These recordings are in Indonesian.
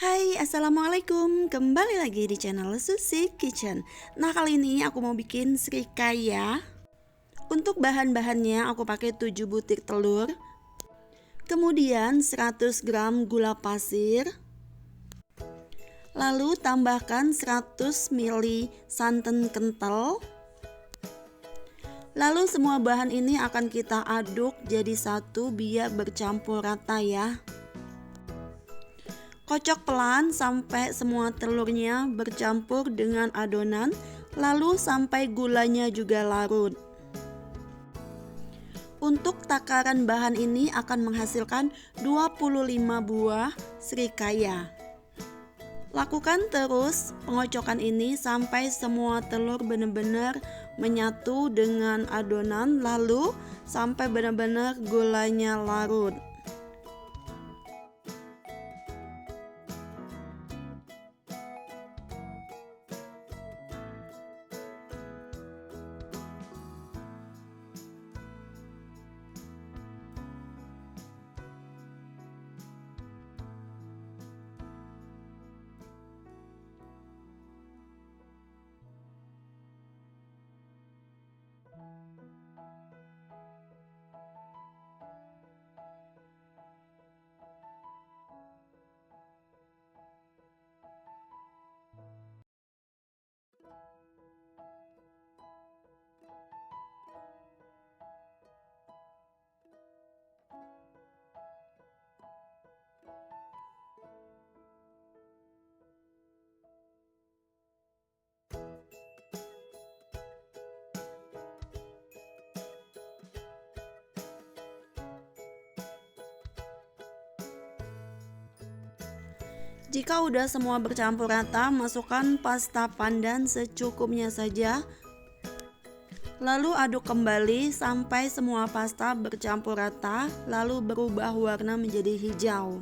Hai, assalamualaikum. Kembali lagi di channel Susi Kitchen. Nah, kali ini aku mau bikin srikaya. Untuk bahan-bahannya aku pakai 7 butir telur, kemudian 100 gram gula pasir, lalu tambahkan 100 ml santan kental. Lalu semua bahan ini akan kita aduk jadi satu biar bercampur rata ya. Kocok pelan sampai semua telurnya bercampur dengan adonan, lalu sampai gulanya juga larut. Untuk takaran bahan ini akan menghasilkan 25 buah srikaya. Lakukan terus pengocokan ini sampai semua telur benar-benar menyatu dengan adonan, lalu sampai benar-benar gulanya larut. Jika udah semua bercampur rata, masukkan pasta pandan secukupnya saja. Lalu aduk kembali sampai semua pasta bercampur rata, lalu berubah warna menjadi hijau.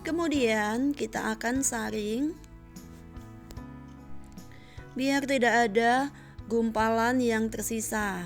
Kemudian kita akan saring biar tidak ada gumpalan yang tersisa.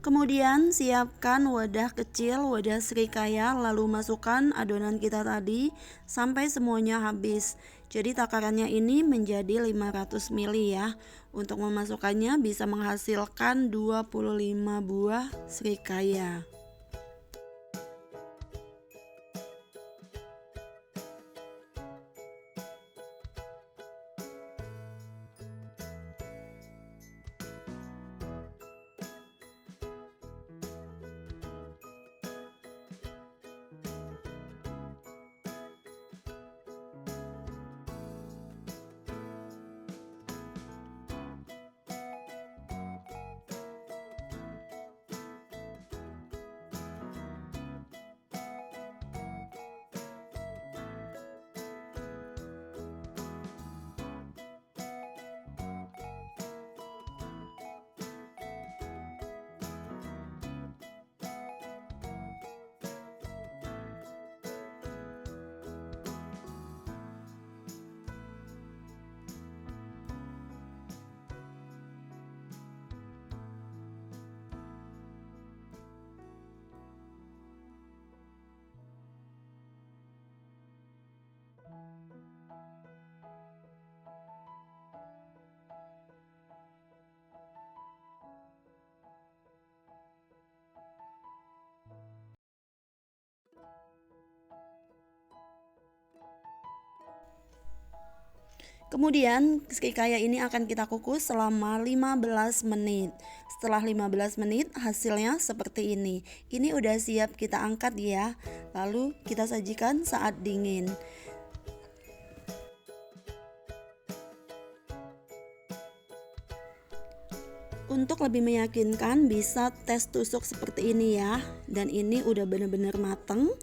Kemudian siapkan wadah kecil, wadah srikaya, lalu masukkan adonan kita tadi sampai semuanya habis. Jadi takarannya ini menjadi 500 ml ya. Untuk memasukkannya bisa menghasilkan 25 buah srikaya. Kemudian srikaya ini akan kita kukus selama 15 menit. Setelah 15 menit hasilnya seperti ini. Ini udah siap kita angkat ya. Lalu kita sajikan saat dingin. Untuk lebih meyakinkan bisa tes tusuk seperti ini ya. Dan ini udah bener-bener mateng.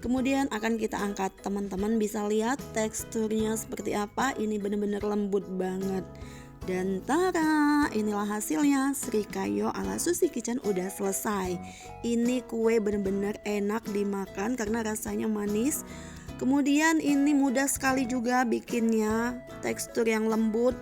Kemudian akan kita angkat, teman-teman bisa lihat teksturnya seperti apa. Ini bener-bener lembut banget. Dan tara, inilah hasilnya. Srikayo ala Susi Kitchen udah selesai. Ini kue bener-bener enak dimakan karena rasanya manis. Kemudian ini mudah sekali juga bikinnya. Tekstur yang lembut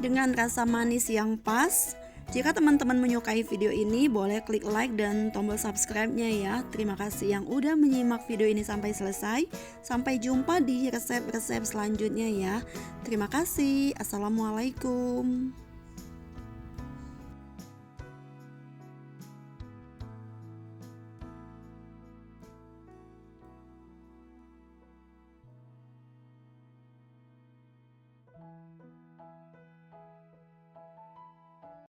dengan rasa manis yang pas. Jika teman-teman menyukai video ini, boleh klik like dan tombol subscribe-nya ya. Terima kasih yang udah menyimak video ini sampai selesai. Sampai jumpa di resep-resep selanjutnya ya. Terima kasih. Assalamualaikum.